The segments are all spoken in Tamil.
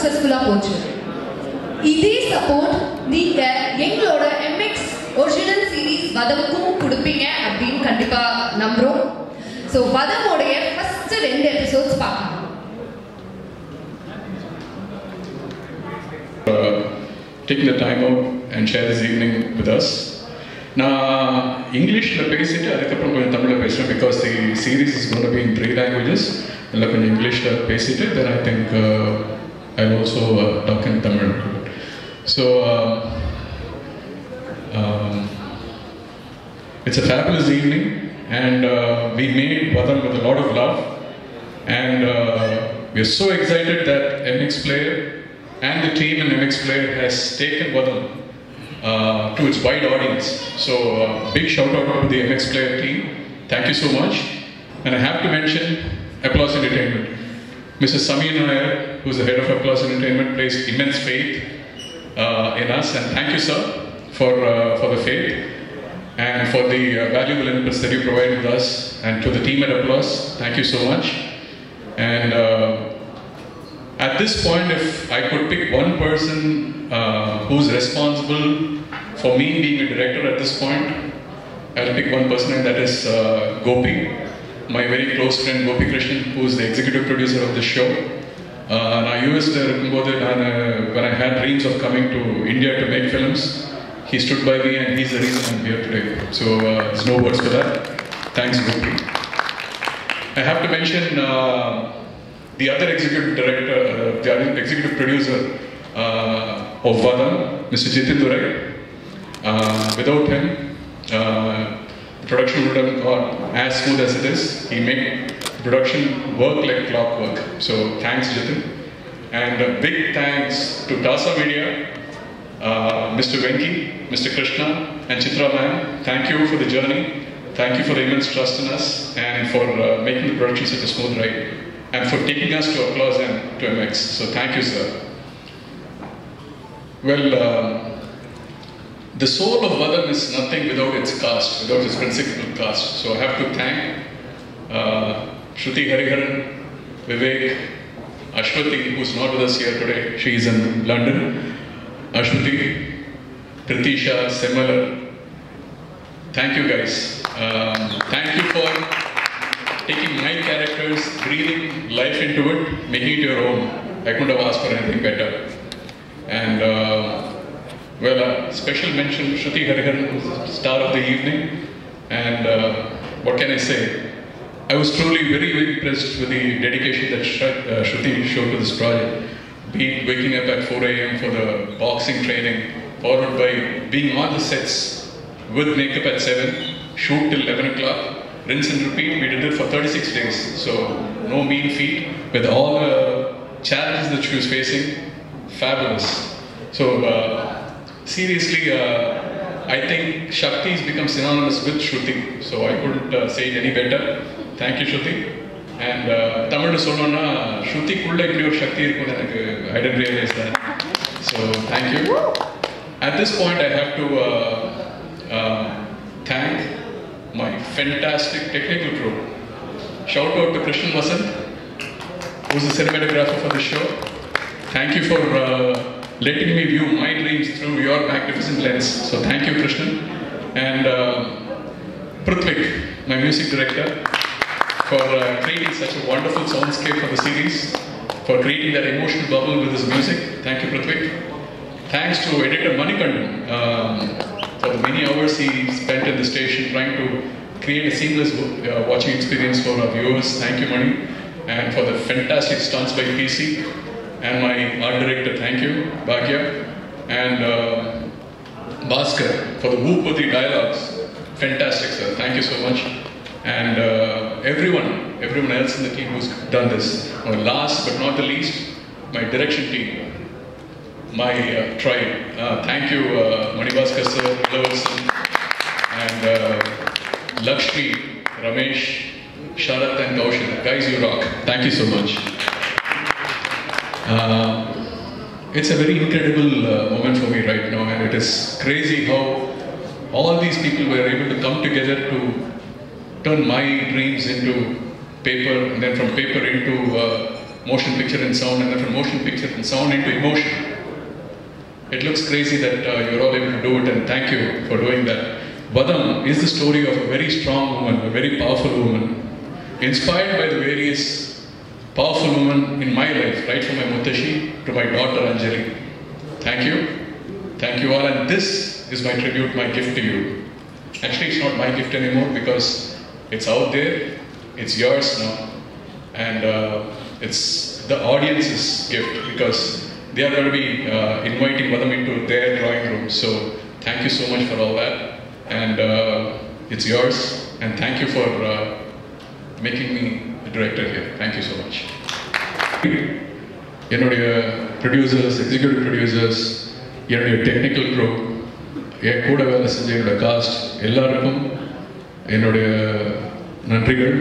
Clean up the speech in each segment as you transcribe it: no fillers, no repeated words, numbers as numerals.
சக்சஸ்ஃபுல்லா போச்சு. இதே சப்போர்ட் நீங்க எங்களோட MX ஒரிஜினல் சீரிஸ் வதமுக்கும் கொடுப்பீங்க அப்படின்னு கண்டிப்பா நம்புறோம். ஸோ வதமோடைய ஃபர்ஸ்ட் 2 எபிசோட்ஸ் பார்க்கலாம். Taking the time out and share this evening with us. நான் இங்கிலீஷில் பேசிட்டு அதுக்கப்புறம் கொஞ்சம் தமிழில் பேசுகிறேன் because the series is gone to be in 3 languages. இல்லை கொஞ்சம் இங்கிலீஷில் பேசிட்டு then I think I also talk in Tamil. So it's a fabulous evening and we made Vadam with a lot of love and we are so excited that MX Player and the team in MX Player has taken Vadam to its wide audience. So big shout out to the MX Player team. Thank you so much. And I have to mention Applause Entertainment. Mr. Samir Nair, who is the head of Applause Entertainment, placed immense faith in us, and thank you, sir, for the faith and for the valuable inputs that you provided us, and to the team at Applause, thank you so much. And at this point, if I could pick one person who's responsible for me being a director at this point, I'll pick one person, and that is Gopi, my very close friend Gopi Krishnan, who is the executive producer of this show. நான் யூஎஸ்ல இருக்கும்போது when I had dreams of coming to India to make films, he stood by me and he's the reason I'm here today. So there's no words for that. Thanks, Gopi. I have to mention the other executive director, the other executive producer of Vadam, Mr. Jitin Durai. Without him, the production would have gone as smooth as it is. He made production work like clockwork. So thanks, Jitin. And a big thanks to Tasa Media, Mr. Venki, Mr. Krishna, and Chitra ma'am. Thank you for the journey. Thank you for the immense trust in us and for making the production such a smooth ride, and for taking us to Applause and to MX. So thank you, sir. Well, the soul of Vadam is nothing without its cast, without its principal cast. So I have to thank Shruti Hariharan, Vivek, Ashwati, who's not with us here today. She is in London. Ashwati, Pritisha, Semalar. Thank you, guys. Thank you for taking my characters, breathing life into it, making it your own. I couldn't have asked for anything better. And well, special mention to Shruti Hariharan, who's the star of the evening. And what can I say? I was truly very, very impressed with the dedication that Shruti showed to this project. Be it waking up at 4 a.m. for the boxing training, followed by being on the sets with makeup at 7, shoot till 11 o'clock, rinse and repeat. We did it for 36 days. So no mean feat. With all the challenges that she was facing, fabulous. So seriously, I think Shakti has become synonymous with Shruti. So I couldn't say it any better. Thank you, Shruti. And Tamil solona Shruti kulla ipdi or Shakti irukku enakku I didn't realize that. So thank you. At this point, I have to thank my fantastic technical crew. Shout out to Krishnan Vasant, who's the cinematographer for the show. Thank you for letting me view my dreams through your magnificent lens. So thank you, Krishnan. And Prithvik, my music director, for creating such a wonderful soundscape for the series, for creating that emotional bubble with his music. Thank you, Prithvik. Thanks to editor Manikandan for the many hours he spent in the station trying to create a seamless watching experience for our viewers. Thank you, Mani. And for the fantastic stunts by PC. And my art director, thank you, Bhagya. And Bhaskar for the whoop of the dialogues. Fantastic, sir. Thank you so much. And everyone else in the team who's done this. Last but not the least, my direction team, my tribe. Thank you, Mani Bhaskar sir, Ilavarsan, and Lakshmi, Ramesh, Sharath and Kaushal. Guys, you rock. Thank you so much. It's a very incredible moment for me right now, and it is crazy how all these people were able to come together to turn my dreams into paper, and then from paper into motion picture and sound, and then from motion picture and sound into emotion. It looks crazy that you're all able to do it, and thank you for doing that. Vadam is the story of a very strong woman, a very powerful woman, inspired by the various powerful women in my life, right from my Mutashi to my daughter Anjali. Thank you. Thank you all, and this is my tribute, my gift to you. Actually, it's not my gift anymore because it's out there, it's yours now, and it's the audience's gift because they are going to be inviting Vadam into their drawing room. So thank you so much for all that, and it's yours, and thank you for making me the director here. Thank you so much. என்னுடைய ப்ரொடியூசர்ஸ், எக்ஸிக்யூட்டிவ் ப்ரொடியூசர்ஸ், என்னுடைய டெக்னிக்கல் க்ரூ, என் கூட வேலை செஞ்ச என்னுடைய காஸ்ட் எல்லாருக்கும் என்னுடைய நன்றிகள்.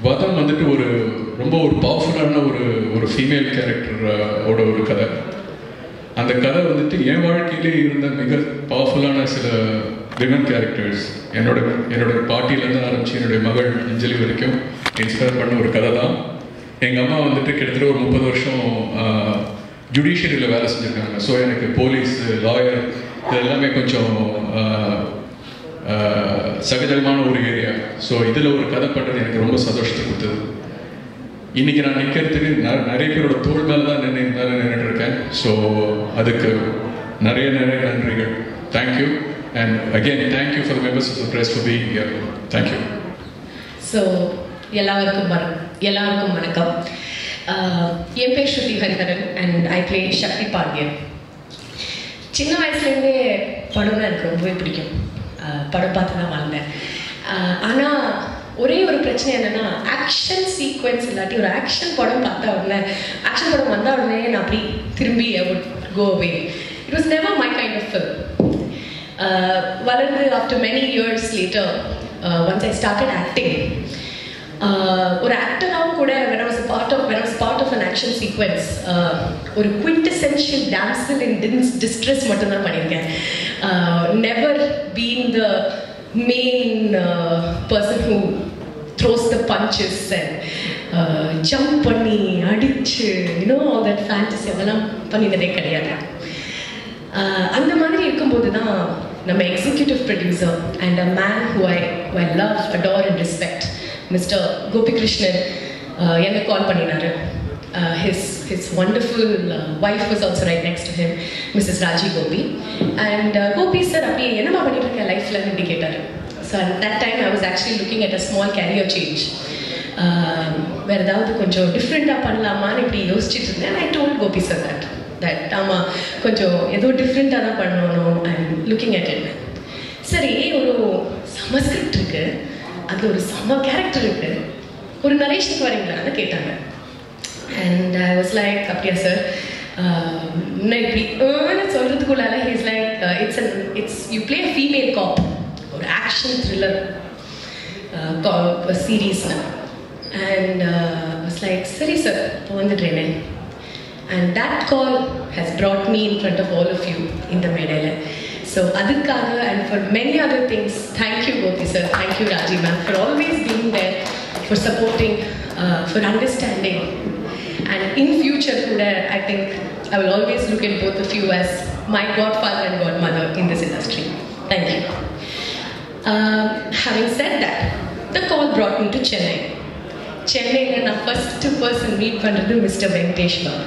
வதம் வந்துட்டு ரொம்ப பவர்ஃபுல்லான ஒரு ஃபீமேல் கேரக்டரோட ஒரு கதை. அந்த கதை வந்துட்டு என் வாழ்க்கையிலே இருந்த மிக பவர்ஃபுல்லான சில விமன் கேரக்டர்ஸ், என்னோட பாட்டியிலேருந்து ஆரம்பித்து என்னுடைய மகள் அஞ்சலி வரைக்கும் இன்ஸ்பயர் பண்ண ஒரு கதை தான். எங்கள் அம்மா வந்துட்டு கிட்டத்தட்ட ஒரு 30 வருஷம் ஜுடிஷியரியில் வேலை செஞ்சுருக்காங்க. ஸோ எனக்கு போலீஸ், லாயர் இது எல்லாமே கொஞ்சம் சகஜமான ஒரு ஏரியா. ஸோ இதில் ஒரு கதை பண்ணுறது எனக்கு ரொம்ப சந்தோஷத்தை கொடுத்தது. இன்றைக்கி நான் நிற்கிறதுக்கு நிறைய பேரோட தோள் மேலே தான் நின்றுட்டு இருக்கேன். ஸோ அதுக்கு நிறைய நன்றிகள். Thank you. And again thank you for the members of the press for being here. Thank you. So எல்லாருக்கும் வணக்கம். என் பேர் Shruti Hariharan and I play Sakthi Pandian. சின்ன வயசுலேருந்தே படம்னா எனக்கு ரொம்பவே பிடிக்கும். படம் பார்த்து தான் வளர்ந்தேன். ஆனால் ஒரே ஒரு பிரச்சனை என்னென்னா, ஆக்ஷன் சீக்வன்ஸ் இல்லாட்டி ஒரு ஆக்ஷன் படம் பார்த்தா உடனே, ஆக்ஷன் படம் வந்தால் உடனே நான் அப்படி திரும்பி I would go away. It was never my kind of film. வளர்ந்து after many years later once I started acting, ஒரு ஆக்டராகவும் கூட when I was part of an action sequence, ஒரு quintessential damsel in distress மட்டும்தான் பண்ணியிருக்கேன். Never been the main person who throws the punches and jump பண்ணி அடிச்சு all that fantasy அதெல்லாம் பண்ணினதே கிடையாது. அந்த மாதிரி இருக்கும்போது தான் நம்ம executive producer and a man who I love, adore and respect, Mr. Gopi Krishnan, என்னை கால் பண்ணினாரு. His wonderful wife was also right next to him, Mrs. Raji Gopi. And Gopi said, அப்படியே என்னமா பண்ணிட்டு இருக்க லைஃப்ல அப்படி கேட்டாரு. So at that time I was actually looking at a small career change. வேறு ஏதாவது கொஞ்சம் டிஃப்ரெண்ட்டாக பண்ணலாமான்னு இப்படி யோசிச்சுட்டு இருந்தேன். I told Gopi sir that ஆமாம் கொஞ்சம் ஏதோ டிஃப்ரெண்ட்டாக தான் பண்ணணும். I'm looking at it. சரி, ஒரு சம ஸ்கிரிப்ட் இருக்கு, அது ஒரு சம கேரக்டர் இருக்கு, ஒரு நரேஷனுக்கு வரீங்களான்னு கேட்டாங்க. அண்ட் ஐ வாஸ் லைக், அப்படியா சார், இன்னும் இப்படி சொல்கிறதுக்குள்ளால he's like, it's you play a female cop, ஒரு ஆக்ஷன் த்ரில்லர் சீரீஸ்னு. அண்ட் வாஸ் லைக், சரி சார் இப்போ வந்துடுறேனே. And that call has brought me in front of all of you இந்த மேடையில். So அதுக்காக and for many other things, thank you Gopi sir, thank you Raji ma'am for always being there, for supporting, for understanding, and in future kuda I think I will always look at both of you as my godfather and godmother in this industry. Thank you. Having said that, the call brought me to Chennai. Na first person meet பண்றது Mr. Venkatesh Babu.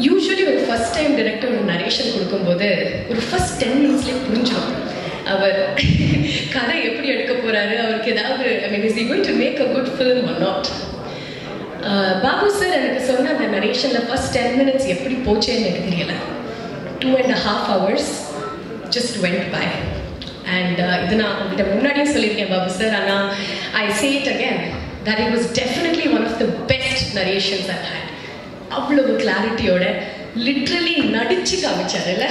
யூஸ்வலி ஒரு ஃபர்ஸ்ட் டைம் டைரக்டர் ஒரு நரேஷன் கொடுக்கும்போது ஒரு ஃபர்ஸ்ட் 10 minutesலேயே புரிஞ்சிடும் அவர் கதை எப்படி எடுக்க போகிறாரு, அவருக்கு ஏதாவது is he going to make a good film or not. Babu sir எனக்கு சொன்ன அந்த நரேஷனில் ஃபர்ஸ்ட் 10 minutes எப்படி போச்சேன்னு எனக்கு தெரியல. 2.5 hours just went by. And இது நான் உங்கள்கிட்ட முன்னாடியே சொல்லியிருக்கேன் பாபு சார், ஆனால் I say it again that it was definitely one of the best narrations I've had. அவ்வளவு கிளாரிட்டியோட லிட்ரலி நடிச்சு காமிச்சாருல்ல.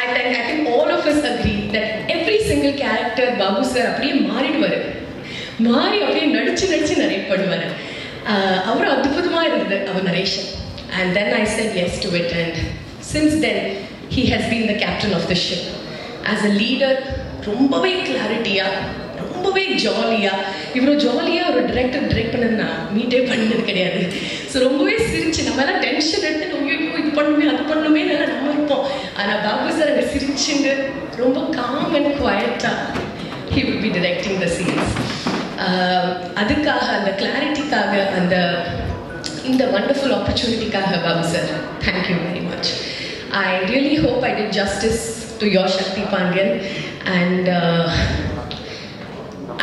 I think all of us agree that every single character Babu sir அப்படியே மாறிடுவார், மாறி அப்படியே நடிச்சு நரேட் பண்ணுவார். அவர் அற்புதமாக இருந்தது அவர் narration. And then I said yes to it, and since then he has been the captain of the ship. As a leader ரொம்பவே கிளாரிட்டியாக, ரொம்ப ரொம்பவே ஜாலியாக இவ்வளோ ஜாலியாக ஒரு டிரெக்ட் பண்ணது நான் மீட்டே பண்ணது கிடையாது. ஸோ ரொம்பவே சிரிச்சு நம்ம எல்லாம் டென்ஷன் எடுத்து இது பண்ணுமே அது பண்ணுமே நம்ம இருப்போம். ஆனால் பாபு சார் அங்கே சிரிச்சுங்க ரொம்ப காம் அண்ட் குவாய்ட்டாக he will be directing the scenes. அதுக்காக அந்த கிளாரிட்டிக்காக இந்த wonderful opportunityக்காக Babu sir thank you very much. I really hope I did justice to your Shakti Pandian, and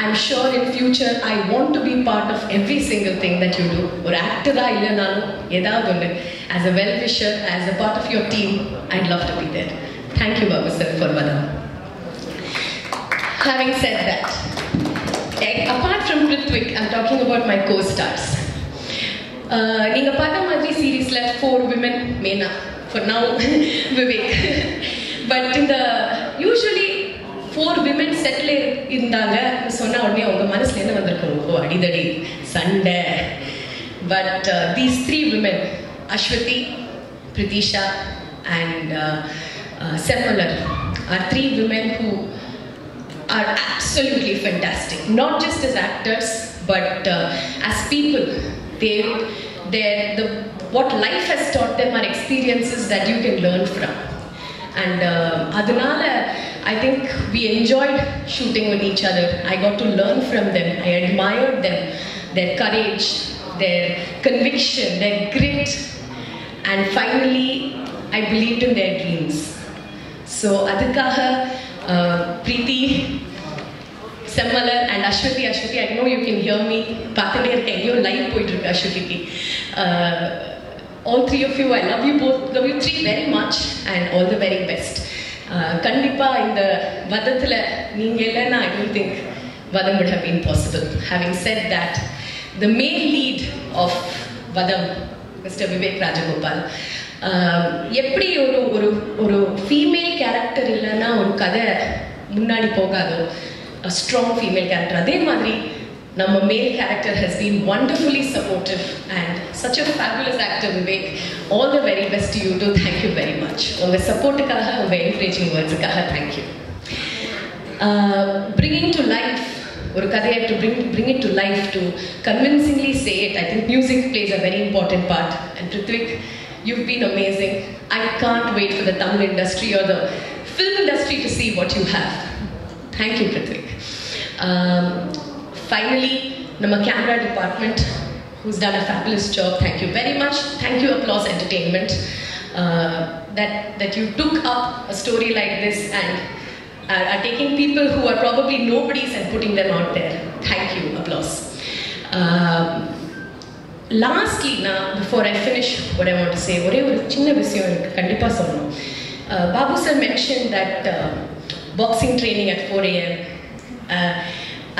I'm sure in future I want to be part of every single thing that you do. Or actor illanalum edavadhu undu, as a well wisher, as a part of your team, I'd love to be there. Thank you Babu sir for Vadam. Having said that, apart from Prithwik, I'm talking about my co-stars. நீங்க பார்த்த மாதிரி சீரீஸ்ல 4 women main for now Vivek, but in the usually 4 women settle இருந்தாங்க சொன்ன உடனே உங்க மனசுல என்ன வந்திருக்கும்? அடிதடி சண்டை. But these 3 women, Ashwati, Pritisha and Semalar, are 3 women who are absolutely fantastic, not just as actors but as people. What life has taught them are experiences that you can learn from, and adanala I think we enjoyed shooting with each other. I got to learn from them. I admired them, their courage, their conviction, their grit, and finally I believed in their dreams. So adakaga Preeti, Semalar and Ashwati, I know you can hear me. Pathane irken yo live poitu irukku Ashwati. All 3 of you, I love you both, love you 3 very much, and all the very best. Kandipa இந்த வதத்துல நீங்க இல்லைன்னா I don't think Vadam would have been possible. Having said that, the main lead of Vadam, Mr. Vivek Rajagopal, எப்படி ஒரு ஃபீமேல் கேரக்டர் இல்லைன்னா ஒரு கதை முன்னாடி போகாதோ, a strong female character, அதே மாதிரி நம்ம male character has been wonderfully supportive, and such a fabulous actor Vivek. All the very best to you too. Thank you very much. உங்க சப்போர்ட்டுக்காக, உங்க encouraging wordsக்காக thank you. Bringing to life ஒரு கதையை, to bring it to life, to convincingly say it, I think music plays a very important part. And Prithwik, you've been amazing. I can't wait for the Tamil industry or the film industry to see what you have. Thank you Prithwik. Finally, nama camera department, who's done a fabulous job. Thank you very much. Thank you Applause Entertainment, that you took up a story like this and are taking people who are probably nobodies and putting them out there. Thank you Applause. Lastly, now before I finish what I want to say, ஒரே ஒரு சின்ன விஷயம் எனக்கு கண்டிப்பா சொல்லணும். Babu sir mentioned that boxing training at 4 AM.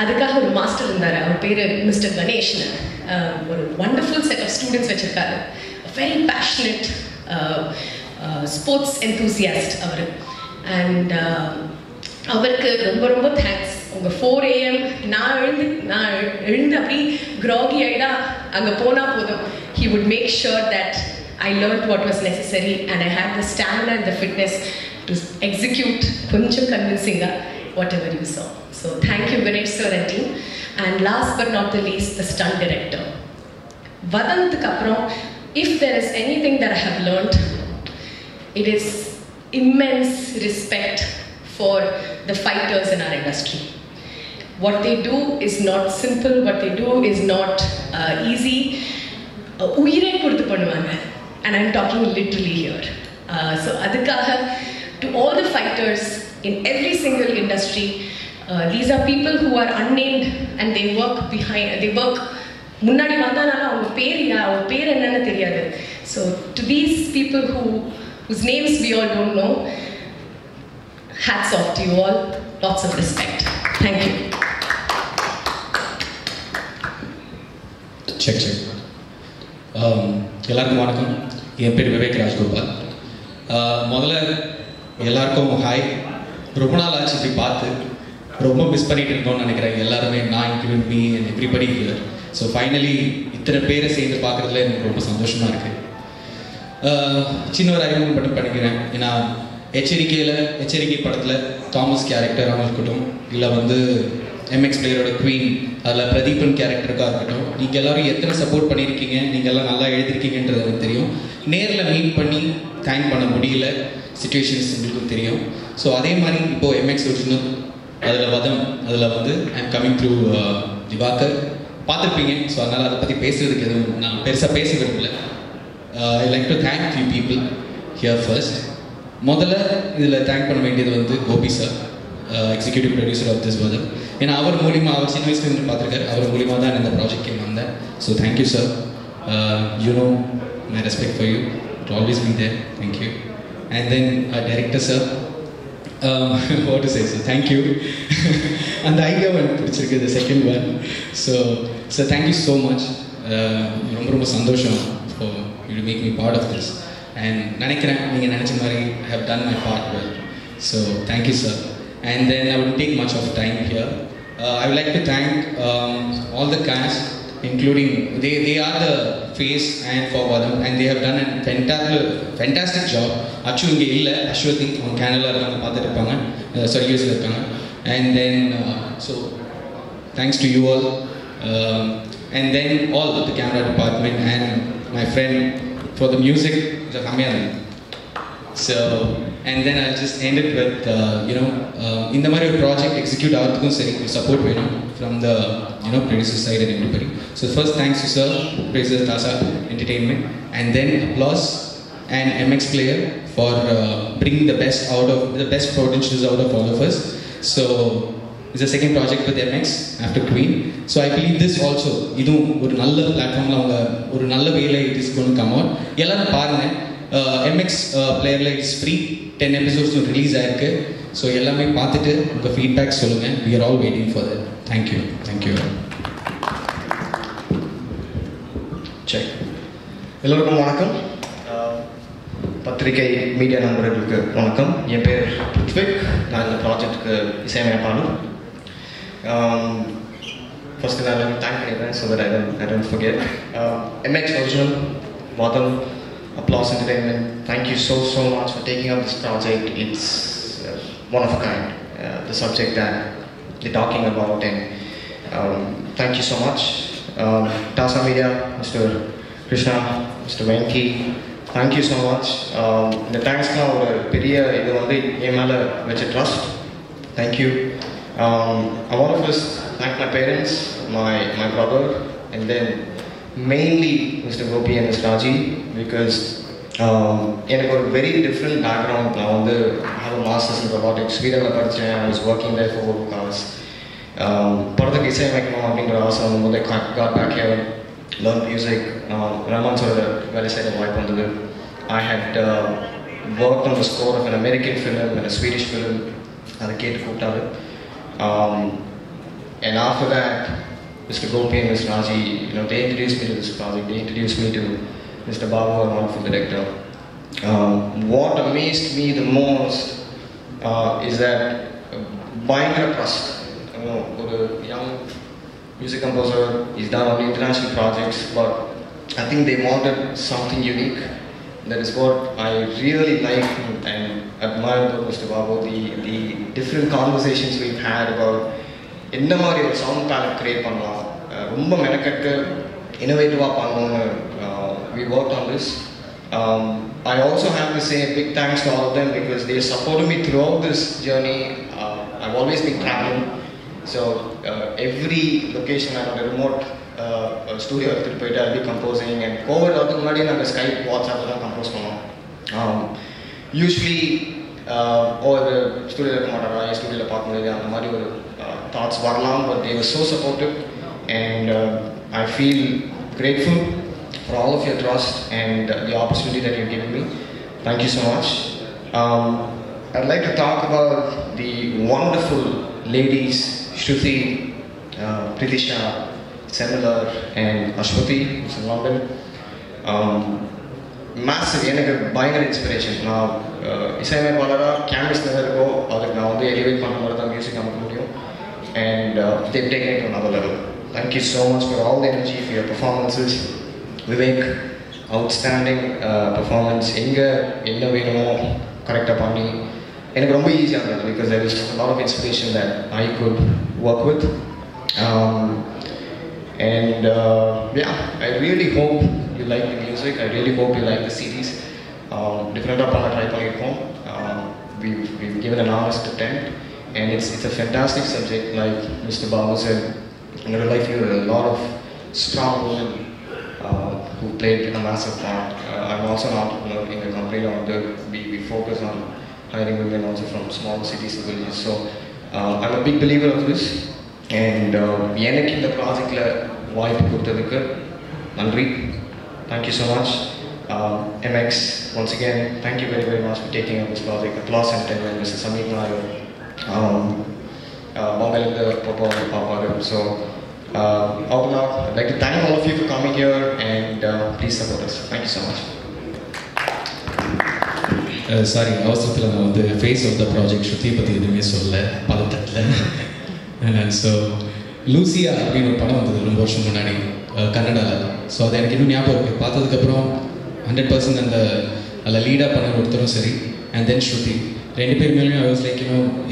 அதுக்காக ஒரு மாஸ்டர் இருந்தார், அவர் பேர் மிஸ்டர் கணேஷ்னு. ஒரு வண்டர்ஃபுல் செட் ஆஃப் ஸ்டூடெண்ட்ஸ் வச்சுருக்காரு. வெரி பேஷனட் ஸ்போர்ட்ஸ் என்தூசியாஸ்ட் அவர். அண்ட் அவருக்கு ரொம்ப ரொம்ப தேங்க்ஸ். உங்கள் 4 AM நான் எழுந்து அப்படி க்ராகி ஆகிடா அங்கே போனால் போதும். He would make sure that I learned what was necessary, and I had the stamina and the fitness to execute konjam convincingly whatever you saw. So thank you Ganesh sir and team. And last but not the least, the stunt director. Vadanthu appuram, if there is anything that I have learned, it is immense respect for the fighters in our industry. What they do is not simple, what they do is not easy. Uyire koduthu பண்ணுவாங்க, and I'm talking literally here. So adakaga, to all the fighters in every single industry, these are people who are unnamed and they work முன்னாடி வந்தானால அவங்க பேர் என்னன்னு தெரியாது. So to these people whose names we all don't know, hats off to you all. Lots of respect. Thank you. Check. எல்லாருக்கும் வணக்கம். என் பேர் விவேக் ராஜ்கோபால். முதல்ல எல்லாருக்கும் ஹாய். ரொம்ப நாள் ஆச்சு இப்படி பார்த்து, ரொம்ப மிஸ் பண்ணிட்டு இருந்தோம்னு நினைக்கிறேன் எல்லாருமே, நான் include me and everybody here. So finally இத்தனை பேரை சேர்ந்து பார்க்குறதுல எனக்கு ரொம்ப சந்தோஷமாக இருக்குது. சின்ன ஒரு அறிமுகம் மட்டும் பண்ணிக்கிறேன். ஏன்னா எச்சரிக்கை படத்தில் தாமஸ் கேரக்டராக இருக்கட்டும், இல்லை எம்எக்ஸ் பிளேயரோட குவீன், அதில் பிரதீபன் கேரக்டருக்காக இருக்கட்டும், நீங்கள் எல்லோரும் எத்தனை சப்போர்ட் பண்ணியிருக்கீங்க, நீங்கள் எல்லாம் நல்லா எழுதிருக்கீங்கன்றது எனக்கு தெரியும். நேரில் மீட் பண்ணி தேங்க் பண்ண முடியல சிச்சுவேஷன்ஸ் எங்களுக்கும் தெரியும். ஸோ அதே மாதிரி இப்போது எம்எக்ஸ் ஒரிஜினல் அதில் வதம், அதில் வந்து I am coming through Diwakar பார்த்துருப்பீங்க. ஸோ அதனால் அதை பற்றி பேசுகிறதுக்கு எதுவும் நான் பெருசாக பேச விரும்பல. I like to thank few people here first. முதல்ல இதில் தேங்க் பண்ண வேண்டியது வந்து Gopi sir, executive producer of this Vadham. ஏன்னா அவர் மூலிமா, அவர் சின்ன வயசுலேருந்து பார்த்துருக்காரு, அவர் மூலிமா தான் இந்த ப்ராஜெக்ட்கே வந்தேன். So thank you sir. You know my respect for you, it always be there. Thank you. And then director sir, what to say, sir, thank you. And the idea one பிடிச்சிருக்கு, the second one. So thank you so much. ரொம்ப சந்தோஷம் for you to make me part of this. And நினைக்கிறேன் நீங்கள் நினச்ச மாதிரி I have done my part well. So thank you sir. And then I wouldn't take much of time here. I would like to thank all the cast, including they are the face and for Vadam, and they have done a fantastic job. Achu inge illa, Ashwathi on Canada irukanga paathirupanga, sorry US la irukanga. And then so thanks to you all, and then all the camera department and my friend for the music, Ramyan. So and then I'll just end it with in the Mario project execute avarthukkum seri support venum from the producer side and everybody. So first thanks to sir, producer Tasa Entertainment, and then applause and MX Player for bringing the best potentials out of all of us. So it's the second project with MX after Queen. So I believe this also idum oru nalla platform la avanga oru nalla way la it is going to come out. Ellarum paarenga, MX Player la is free, 10 episodes release ஆயிருக்கு. ஸோ எல்லாமே பார்த்துட்டு உங்கள் ஃபீட்பேக் சொல்லுங்கள். we are all waiting for that. Thank you. Check. எல்லோருக்கும் வணக்கம். பத்திரிகை மீடியா நண்பர்களுக்கு வணக்கம். என் பேர் ருத்விக். நான் இந்த ப்ராஜெக்டுக்கு இசையமைப்பாளர். ஃபர்ஸ்ட் நான் தேங்க் பண்ணிடுறேன் so that I don't forget. MX Original, Vadam, Applause Entertainment, thank you so much for taking up this project. It's one of a kind, the subject that you're talking about, and thank you so much. Tasa Media, Mr. Krishna, Mr. Venki, thank you so much. The thanks now ஒரு பெரிய இது வந்து என் மேலே வச்ச trust. Thank you. I want to first thank my parents, my brother, and then mainly Mr. Gopi and Mr. Raji, because எனக்கு ஒரு வெரி டிஃப்ரெண்ட் பேக்ரவுண்ட். நான் வந்து have a masters in robotics, ஸ்வீடனில் படித்தேன். I was working there for 4 hours. படத்துக்கு இசையமைக்கணும் அப்படின்ற ஆசை வரும்போது got back here, learn music. ரஹ்மான்ஸோட வேலை செய்கிற வாய்ப்பு வந்தது. I had work on the score of an American film and a Swedish film. அதை கேட்டு கூப்பிட்டாரு. And after that, Mr. Gopi and Mr. Raji, they introduced me to this project. They introduced me to Mr. Babu, a wonderful director. What amazed me the most is that buying a trust. For a young music composer, he's done on international projects, but I think they wanted something unique. That is what I really like and admire about Mr. Babu. The different conversations we've had about என்ன மாதிரி ஒரு சவுண்ட் பேலட் க்ரியேட் பண்ணலாம், ரொம்ப மெனக்கட்டு இன்னோவேட்டிவாக பண்ணணும்னு we worked on this. I also have to say a big thanks to all of them because they supported me throughout this journey. I've always been traveling, so every location I had a remote studio எடுத்துகிட்டு போயிட்டு I'll be composing, and Covid வரதுக்கு முன்னாடி நாங்கள் ஸ்கைப் வாட்ஸ்அப்பில் தான் கம்போஸ் பண்ணோம். யூஸ்வலி ஒரு ஸ்டூடியோவில் இருக்க மாட்டாரா, என் ஸ்டூடியோவில் பார்க்க முடியாது, அந்த மாதிரி ஒரு thoughts வரலாம். But they were so supportive, and I feel grateful for all of your trust and the opportunity that you've given me. Thank you so much. I'd like to talk about the wonderful ladies Shruti, Pritisha, Semilar, and Ashwathi, who's in London. Massive, எனக்கு பயங்கர இன்ஸ்பிரேஷன். நான் இசையமைப்பாளராக கேம்பஸ் இருக்கோ அதுக்கு நான் வந்து எலிவேட் பண்ண மாதிரி தான் மியூசிக் நமக்கு முடியும். And they've taken it to another level. Thank you so much for all the energy, for your performances. Vivek, outstanding performance. எங்கே என்ன வேணுமோ கரெக்டாக பண்ணி எனக்கு ரொம்ப ஈஸியாக இருந்தது because there was a lot of inspiration that I could work with. Yeah, I really hope you like the music. I really hope you like the series. Different try pannirkom. We've given an honest attempt, and it's a fantastic subject. Like Mr. Babu said, in real life you have a lot of strong women who played a massive part. I'm also an entrepreneur in the company. We focus on hiring women also from small cities and villages. So I'm a big believer of this. And எனக்கு இந்த ப்ராஜெக்டில் வாய்ப்பு கொடுத்ததுக்கு நன்றி. Thank you so much. MX, once again, thank you very much for taking up this project. Applause and attention, Mr. Samir Nair, Bombay Papa. So, I'd like to thank all of you for coming here and please support us. Thank you so much. Sorry, அவசரத்தில் நான் வந்து ஃபேஸ் ஆஃப் த ப்ராஜெக்ட் ஸ்ருதி பற்றி எதுவுமே சொல்ல பதட்டத்தில். ஸோ லூசியா அப்படின்னு ஒரு படம் வந்தது ரொம்ப வருஷம் முன்னாடி கன்னடாவில். ஸோ அது எனக்கு இன்னும் ஞாபகம் இருக்குது. பார்த்ததுக்கப்புறம் 100% அந்த அதில் லீடாக பண்ண ஒருத்தரும் சரி, அண்ட் தென் ஸ்ருதி, ரெண்டு பேர் மேலேயும் ஐ வாஸ் லைக்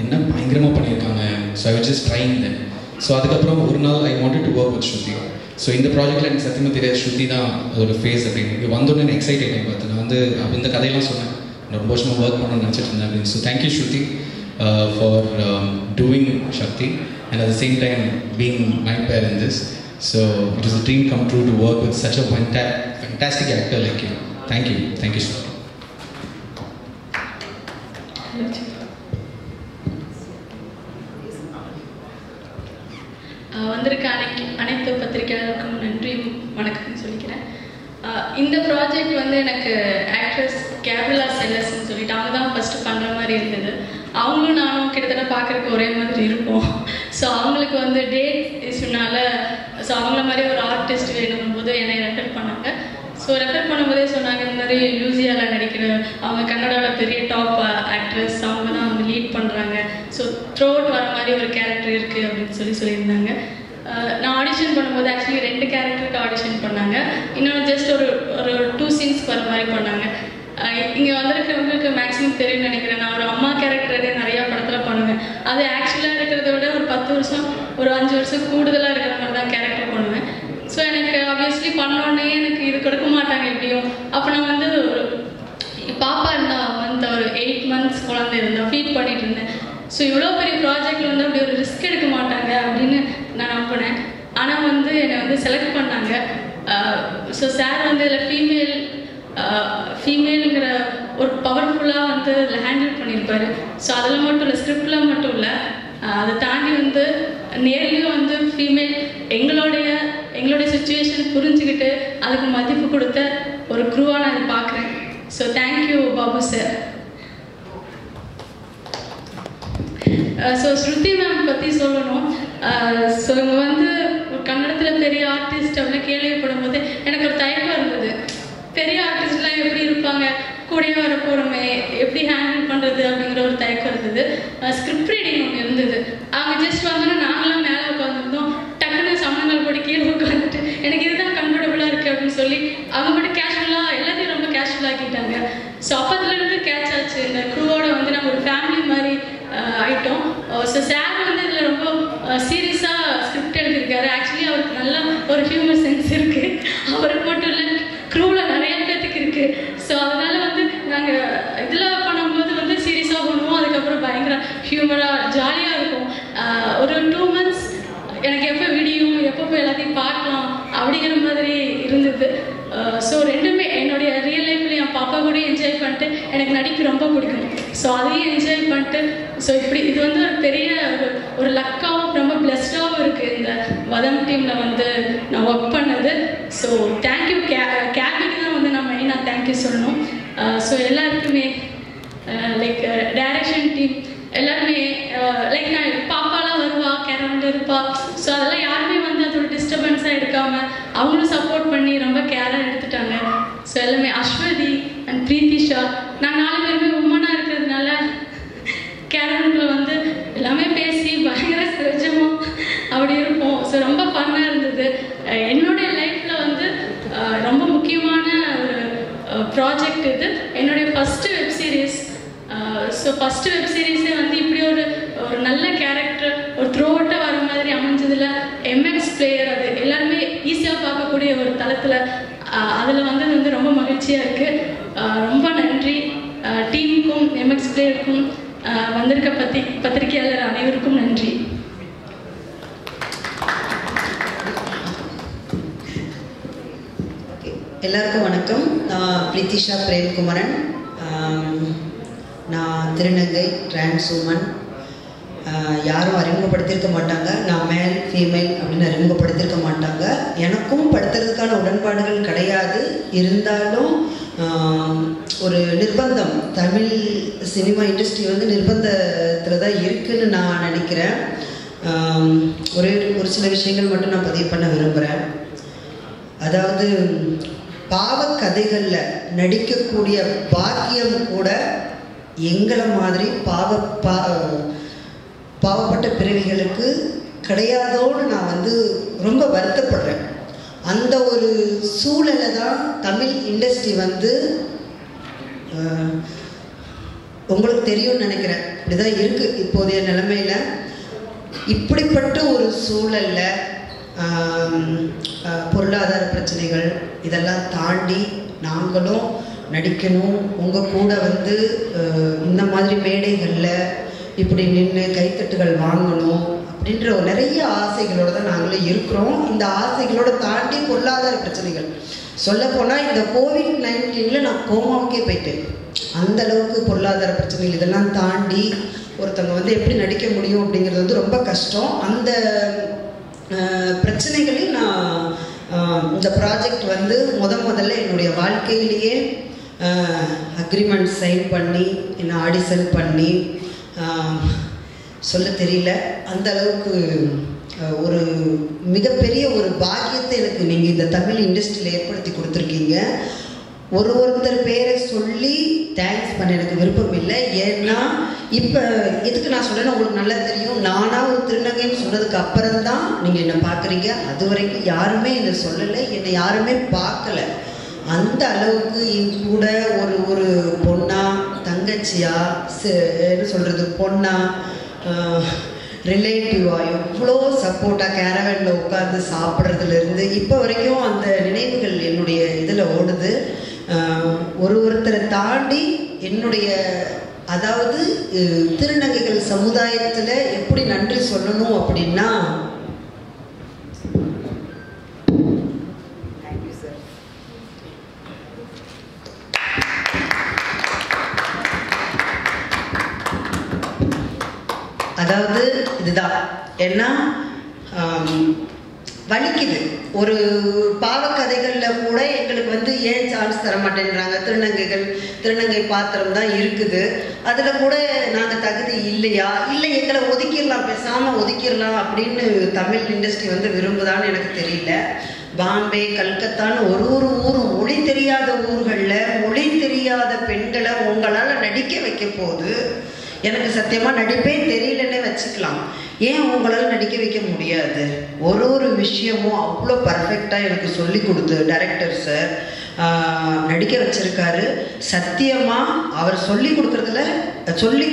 என்ன பயங்கரமாக பண்ணியிருக்காங்க. So I was just trying then. So அதுக்கப்புறம் ஒரு நாள் I wanted to work with Shruti. So இந்த ப்ராஜெக்டில் எனக்கு சத்தியமாக தெரியாது ஸ்ருதி தான் அதோட ஃபேஸ் அப்படின்னு. இது வந்தோடனே எனக்கு எக்ஸைட் ஆகிட்டேன். பார்த்து நான் வந்து இந்த கதையெல்லாம் சொன்னேன், ரொம்ப வருஷமாக ஒர்க் பண்ணணும்னு நினச்சிட்டு இருந்தேன் அப்படின்னு. So thank you Shruti for doing Shakti and at the same time being my pair in this. So it was a dream come true to work with such a fantastic actor like you. Thank you Shruti. வந்திருக்க அனைத்து பத்திரிகையாளருக்கும் நன்றி வணக்கம் சொல்லிக்கிறேன். இந்த ப்ராஜெக்ட் வந்து எனக்கு ஆக்ட்ரஸ் கேப்ரிலா செல்லஸ்ன்னு சொல்லிட்டு அவங்க தான் ஃபஸ்ட்டு பண்ணுற மாதிரி இருந்தது. அவங்களும் நானும் கிட்டத்தட்ட பார்க்குறதுக்கு ஒரே மாதிரி இருப்போம். ஸோ அவங்களுக்கு வந்து டேட் இஷ்யூனால ஸோ அவங்கள மாதிரி ஒரு ஆர்டிஸ்ட் வேணும் போது என்னை ரெஃபர் பண்ணாங்க. ஸோ ரெஃபர் பண்ணும்போதே சொன்னாங்க இந்த மாதிரி லூசியாவில் நடிக்கிற அவங்க கன்னடாவில் பெரிய டாப் ஆக்ட்ரஸ், அவங்க தான் அவங்க லீட் பண்ணுறாங்க. ஸோ த்ரோட் வர மாதிரி ஒரு கேரக்டர் இருக்குது அப்படின்னு சொல்லியிருந்தாங்க. நான் ஆடிஷன் பண்ணும்போது ஆக்சுவலி 2 கேரக்டருக்கு ஆடிஷன் பண்ணாங்க. இன்னொன்று ஜஸ்ட் ஒரு 2 சீன்ஸ்க்கு வர மாதிரி பண்ணாங்க. இங்கே வந்திருக்கிறவங்களுக்கு மேக்ஸிமம் தெரியும்னு நினைக்கிறேன். நான் ஒரு அம்மா கேரக்டரே நிறையா படத்தில் பண்ணுவேன். அது ஆக்சுவலாக இருக்கிறத விட ஒரு 10 வருஷம் ஒரு 5 வருஷம் கூடுதலாக இருக்கிற மாதிரி தான் கேரக்டர் பண்ணுவேன். ஸோ எனக்கு ஆப்வியஸ்லி பண்ணோடனே எனக்கு இது கொடுக்க மாட்டாங்க எப்படியும். அப்போ நான் வந்து ஒரு பாப்பா இருந்தா ஒரு 8 months குழந்தை இருந்தால் ஃபீட் பண்ணிட்டு இருந்தேன். ஸோ இவ்வளோ பெரிய ப்ராஜெக்டில் வந்து அப்படி ஒரு ரிஸ்க் எடுக்க மாட்டாங்க அப்படின்னு நான் நம்பினேன். ஆனால் வந்து என்னை வந்து செலக்ட் பண்ணாங்க. ஸோ சார் வந்து இதில் ஃபீமேலுங்கிற ஒரு பவர்ஃபுல்லாக வந்து அதில் ஹேண்டில் பண்ணியிருப்பாரு. ஸோ அதில் மட்டும் இல்லை, ஸ்கிரிப்டில் மட்டும் இல்லை, அதை தாண்டி வந்து நேர்லேயும் வந்து ஃபீமேல் எங்களுடைய சுச்சுவேஷன் புரிஞ்சுக்கிட்டு அதுக்கு மதிப்பு கொடுத்த ஒரு குரூவாக நான் அதை பார்க்குறேன். So thank you Babu sir. So Shruti ma'am பற்றி சொல்லணும். ஸோ இவங்க வந்து ஒரு கன்னடத்தில் பெரிய ஆர்டிஸ்ட் அப்படின்னு கேள்விப்படும் போது எனக்கு ஒரு தயக்கம் இருந்தது. பெரிய ஆர்டிஸ்ட்லாம் எப்படி இருப்பாங்க, கூடயே வர போகிறோமே, எப்படி ஹேண்டில் பண்ணுறது அப்படிங்கிற ஒரு தயக்கம் இருந்தது. ஸ்கிரிப்ட் ரீடிங் ஒன்று இருந்தது. அவங்க ஜஸ்ட் வந்தோன்னா நாங்களாம் மேலே உட்காந்துருந்தோம். டக்குன்னு சமணங்கள் போட்டு கீழே உட்காந்துட்டு எனக்கு இதுதான் கம்ஃபர்டபுளாக இருக்குது அப்படின்னு சொல்லி அவங்க மட்டும் கேஷுவலாக எல்லாத்தையும் ரொம்ப கேஷுவலாக ஆக்கிட்டாங்க. ஸோ அப்போதுலேருந்து கேட்ச் ஆச்சு. இந்த க்ரூவோட வந்து நம்ம ஒரு ஃபேமிலி மாதிரி ஆகிட்டோம். ஸோ சார் வந்து இதில் ரொம்ப சீரியஸாக ஸ்கிரிப்ட் எடுத்திருக்காரு. ஆக்சுவலி அவருக்கு நல்ல ஒரு ஹியூமர் சென்ஸ் இருக்குது. அவருக்கு மட்டும் இல்லை, க்ரூவில் நிறைய பேர்த்துக்கு இருக்குது. ஸோ அதனால வந்து நாங்கள் இதில் பண்ணும்போது வந்து சீரியஸாக பண்ணுவோம், அதுக்கப்புறம் பயங்கர ஹியூமராக ஜாலியாக இருக்கும். ஒரு 2 months எனக்கு எப்போ விடியும், எப்போ போய் எல்லாத்தையும் பார்க்கலாம் அப்படிங்கிற மாதிரி இருந்தது. ஸோ ரெண்டுமே என்னுடைய ரியல் லைஃப்லேயும் என் பாப்பா கூட என்ஜாய் பண்ணிட்டு எனக்கு நடிக்க ரொம்ப பிடிக்கும். ஸோ அதையும் என்ஜாய் பண்ணிட்டு ஸோ இப்படி இது வந்து ஒரு பெரிய ஒரு லக்காகவும் ரொம்ப பிளஸ்டாகவும் இருக்குது இந்த வதம் டீமில் வந்து நான் ஒர்க் பண்ணது. So thank you. கேபிக்கு தான் வந்து நான் மெயினாக தேங்க்யூ சொல்லணும். ஸோ எல்லாருக்குமே லைக் டைரக்ஷன் டீம் எல்லாருமே லைக் நான் பாப்பாலாம் வருவா, கேரண்ட் இருப்பா. ஸோ அதெல்லாம் யாருமே வந்து அது ஒரு டிஸ்டர்பன்ஸாக எடுக்காமல் அவங்களும் சப்போர்ட் பண்ணி ரொம்ப கேராக எடுத்துட்டாங்க. ஸோ எல்லாமே அஸ்வதி அண்ட் பிரீத்திஷா, நாங்கள் 4 பேருமே உமனாக இருக்கிறதுனால கேரண்டில் வந்து எல்லாமே பேசி பயங்கர சகஜமாக அப்படி இருப்போம். ஸோ ரொம்ப ஃபன்னாக இருந்தது. என்னுடைய லைஃப்பில் வந்து ரொம்ப முக்கியமான ஒரு ப்ராஜெக்ட் இது. என்னுடைய first web series. So first web சீரிஸே வந்து இப்படி ஒரு ஒரு நல்ல கேரக்டர் ஒரு த்ரோட்டாக வர மாதிரி அமைஞ்சதில் எம்எக்ஸ் பிளேயர் அது எல்லாருமே ஈஸியாக பார்க்கக்கூடிய ஒரு தளத்தில் அதில் வந்தது வந்து ரொம்ப மகிழ்ச்சியாக இருக்குது. ரொம்ப நன்றி டீமுக்கும் எம்எக்ஸ் பிளேயருக்கும் வந்திருக்க பத்திரிகையாளர் அனைவருக்கும் நன்றி. எல்லாருக்கும் வணக்கம். நான் பிரீத்திஷா பிரேம்குமரன். நான் திருநங்கை டிரான்ஸ் உமன். யாரும் அறிமுகப்படுத்தியிருக்க மாட்டாங்க. நான் மேல் ஃபீமேல் அப்படின்னு அறிமுகப்படுத்தியிருக்க மாட்டாங்க. எனக்கும் படுத்துறதுக்கான உடன்பாடுகள் கிடையாது. இருந்தாலும் ஒரு நிர்பந்தம், தமிழ் சினிமா இண்டஸ்ட்ரி வந்து நிர்பந்தத்தில் தான் இருக்குதுன்னு நான் நினைக்கிறேன். ஒரு சில விஷயங்கள் மட்டும் நான் பதிவு பண்ண விரும்புகிறேன். அதாவது பாவக்கதைகளில் நடிக்கக்கூடிய பாக்கியம் கூட எங்களை மாதிரி பாவப்பட்ட பிறவிகளுக்கு கிடையாதோடு நான் வந்து ரொம்ப வருத்தப்படுறேன். அந்த ஒரு சூழலை தான் தமிழ் இண்டஸ்ட்ரி வந்து உங்களுக்கு தெரியும்னு நினைக்கிறேன். இப்படிதான் இருக்குது இப்போதைய நிலைமையில். இப்படிப்பட்ட ஒரு சூழலில் பொருளாதார பிரச்சனைகள் இதெல்லாம் தாண்டி நாங்களும் நடிக்கணும், உங்கள் கூட வந்து இந்த மாதிரி மேடைகளில் இப்படி நின்று கைத்தட்டுகள் வாங்கணும் அப்படின்ற நிறைய ஆசைகளோடு தான் நாங்களும் இருக்கிறோம். இந்த ஆசைகளோடு தாண்டி பொருளாதார பிரச்சனைகள் சொல்லப்போனால் இந்த கோவிட்-19 நான் கோமாவுக்கே போயிட்டேன். அந்தளவுக்கு பொருளாதார பிரச்சனைகள் இதெல்லாம் தாண்டி ஒருத்தவங்க வந்து எப்படி நடிக்க முடியும் அப்படிங்கிறது வந்து ரொம்ப கஷ்டம். அந்த பிரச்சனைகளையும் நான் இந்த ப்ராஜெக்ட் வந்து முதல்ல என்னுடைய வாழ்க்கையிலேயே அக்ரிமெண்ட் சைன் பண்ணி என்ன ஆடிஷன் பண்ணி சொல்ல தெரியல, அந்த அளவுக்கு ஒரு மிகப்பெரிய ஒரு பாக்கியத்தை எனக்கு நீங்கள் இந்த தமிழ் இண்டஸ்ட்ரியில் ஏற்படுத்தி கொடுத்துருக்கீங்க. ஒருத்தர் பேரை சொல்லி தேங்க்ஸ் பண்ண எனக்கு விருப்பம் இல்லை. ஏன்னா இப்போ எதுக்கு நான் சொல்கிறேன்னா உங்களுக்கு நல்லா தெரியும். நானாக ஒரு திருநங்கைன்னு சொன்னதுக்கு அப்புறம் தான் நீங்கள் என்னை பார்க்குறீங்க. அது வரைக்கும் யாருமே என்னை சொல்லலை, என்னை யாருமே பார்க்கலை. அந்த அளவுக்கு என் கூட ஒரு பொண்ணா தங்கச்சியா என்ன சொல்கிறது பொண்ணா ரிலேட்டிவாக எவ்வளோ சப்போர்ட்டாக கேரவனில் உட்காந்து சாப்பிட்றதுலேருந்து இப்போ வரைக்கும் அந்த நினைவுகள் என்னுடைய இதில் ஓடுது. ஒருத்தரை தாண்டி என்னுடைய அதாவது திருநங்கைகள் சமுதாயத்தில் எப்படி நன்றி சொல்லணும் அப்படின்னா அதாவது இதுதான். ஏன்னா வலிக்குது. ஒரு பாவக்கதைகளில் கூட எங்களுக்கு வந்து ஏன் சான்ஸ் தர மாட்டேங்கிறாங்க, திருநங்கை பாத்திரம் தான் இருக்குது, அதில் கூட நாங்கள் தகுதி இல்லையா, இல்லை எங்களை ஒதுக்கிடலாம், பேசாமல் ஒதுக்கிடலாம் அப்படின்னு தமிழ் இண்டஸ்ட்ரி வந்து விரும்புதான்னு எனக்கு தெரியல. பாம்பே, கல்கத்தான்னு ஒரு ஊர் மொழி தெரியாத ஊர்களில் மொழி தெரியாத பெண்களை உங்களால் நடிக்க வைக்க போது எனக்கு சத்தியமாக நடிப்பே தெரியலன்னே வச்சுக்கலாம். ஏன் உங்களால் நடிக்க வைக்க முடியாது? ஒரு விஷயமும் அவ்வளோ பர்ஃபெக்டாக எனக்கு சொல்லி கொடுத்து டைரக்டர் சார் நடிக்க வச்சிருக்காரு. சத்தியமாக அவர் சொல்லி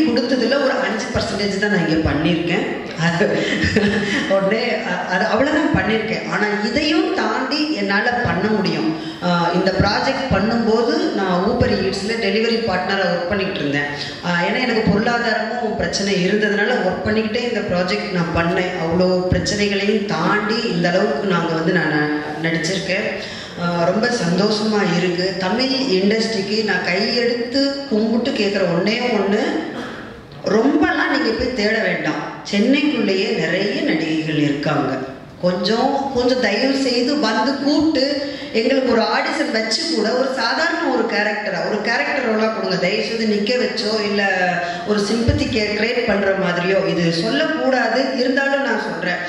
கொடுத்ததில் ஒரு 5% தான் நான் இங்கே பண்ணியிருக்கேன். அது உடனே அவ்வளோதான் பண்ணியிருக்கேன். ஆனால் இதையும் தாண்டி என்னால் பண்ண முடியும். இந்த ப்ராஜெக்ட் பண்ணும்போது நான் ஊபர் ஈட்ஸில் டெலிவரி பார்ட்னராக ஒர்க் பண்ணிக்கிட்டு இருந்தேன். ஏன்னா எனக்கு பொருளாதாரமும் பிரச்சனை இருந்ததுனால ஒர்க் பண்ணிக்கிட்டே இந்த ப்ராஜெக்ட் நான் பண்ணேன். அவ்வளோ பிரச்சனைகளையும் தாண்டி இந்த அளவுக்கு நாங்கள் வந்து நான் நடிச்சிருக்கேன். ரொம்ப சந்தோஷமாக இருக்குது. தமிழ் இண்டஸ்ட்ரிக்கு நான் கையெடுத்து கும்பிட்டு கேட்குற ஒன்று, ரொம்பலாம் நீங்கள் போய் தேட வேண்டாம். சென்னைக்குள்ளேயே நிறைய நடிகைகள் இருக்காங்க. கொஞ்சம் தயவு செய்து வந்து கூப்பிட்டு எங்களுக்கு ஒரு ஆடிஷன் வச்சு கூட ஒரு சாதாரண ஒரு கேரக்டரோலாம் கொடுங்க. தயவு செய்து நிற்க வச்சோ இல்லை ஒரு சிம்பத்தி கிரியேட் பண்ணுற மாதிரியோ இது சொல்லக்கூடாது. இருந்தாலும் நான் சொல்கிறேன்,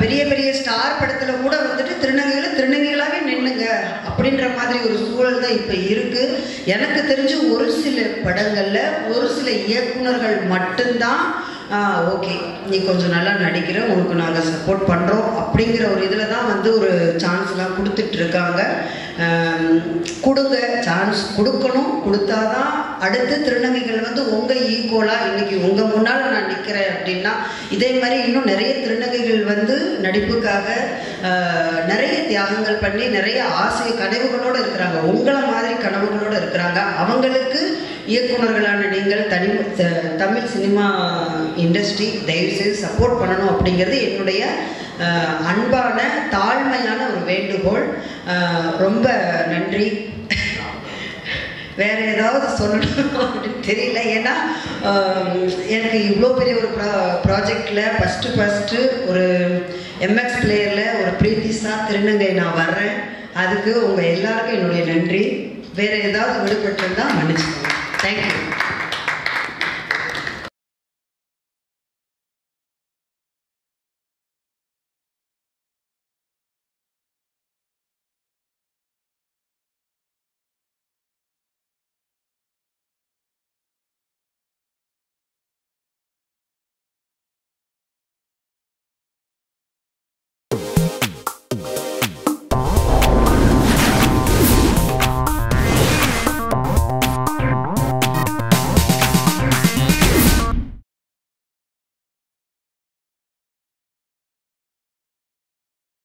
பெரிய ஸ்டார் படத்தில் கூட வந்துட்டு திருநங்கைகளாகவே நின்னுங்க அப்படின்ற மாதிரி ஒரு சூழல் தான் இப்போ இருக்குது. எனக்கு தெரிஞ்சு ஒரு சில படங்களில் ஒரு சில இயக்குனர்கள் மட்டும்தான் ஓகே நீ கொஞ்சம் நல்லா நடிக்கிற, உனக்கு நாங்கள் சப்போர்ட் பண்ணுறோம் அப்படிங்கிற ஒரு இதில் தான் வந்து ஒரு சான்ஸ்லாம் கொடுத்துட்ருக்காங்க. கொடுங்க, சான்ஸ் கொடுக்கணும். கொடுத்தாதான் அடுத்து திருநங்கைகள் வந்து உங்கள் ஈக்குவலாக இன்றைக்கி உங்கள் முன்னால் நான் நிற்கிறேன் அப்படின்னா, இதே மாதிரி இன்னும் நிறைய திருநங்கைகள் வந்து நடிப்புக்காக நிறைய தியாகங்கள் பண்ணி நிறைய ஆசை கனவுகளோடு இருக்கிறாங்க, உங்களை மாதிரி கனவுகளோடு இருக்கிறாங்க. அவங்களுக்கு இயக்குநர்களான நீங்கள் தமிழ் சினிமா இண்டஸ்ட்ரி தயவுசெய்து சப்போர்ட் பண்ணணும் அப்படிங்கிறது என்னுடைய அன்பான தாழ்மையான ஒரு வேண்டுகோள். ரொம்ப நன்றி. வேறு ஏதாவது சொல்லணும் அப்படின்னு தெரியல. ஏன்னா எனக்கு இவ்வளோ பெரிய ஒரு ப்ராஜெக்டில் ஃபஸ்ட்டு ஒரு எம்எக்ஸ் பிளேயரில் ஒரு பிரீத்திஸா திருநங்கை நான் வர்றேன். அதுக்கு உங்கள் எல்லாருக்கும் என்னுடைய நன்றி. வேறு ஏதாவது விடுபட்டிருந்தால் மன்னிச்சுக்கோங்க. தேங்க்யூ.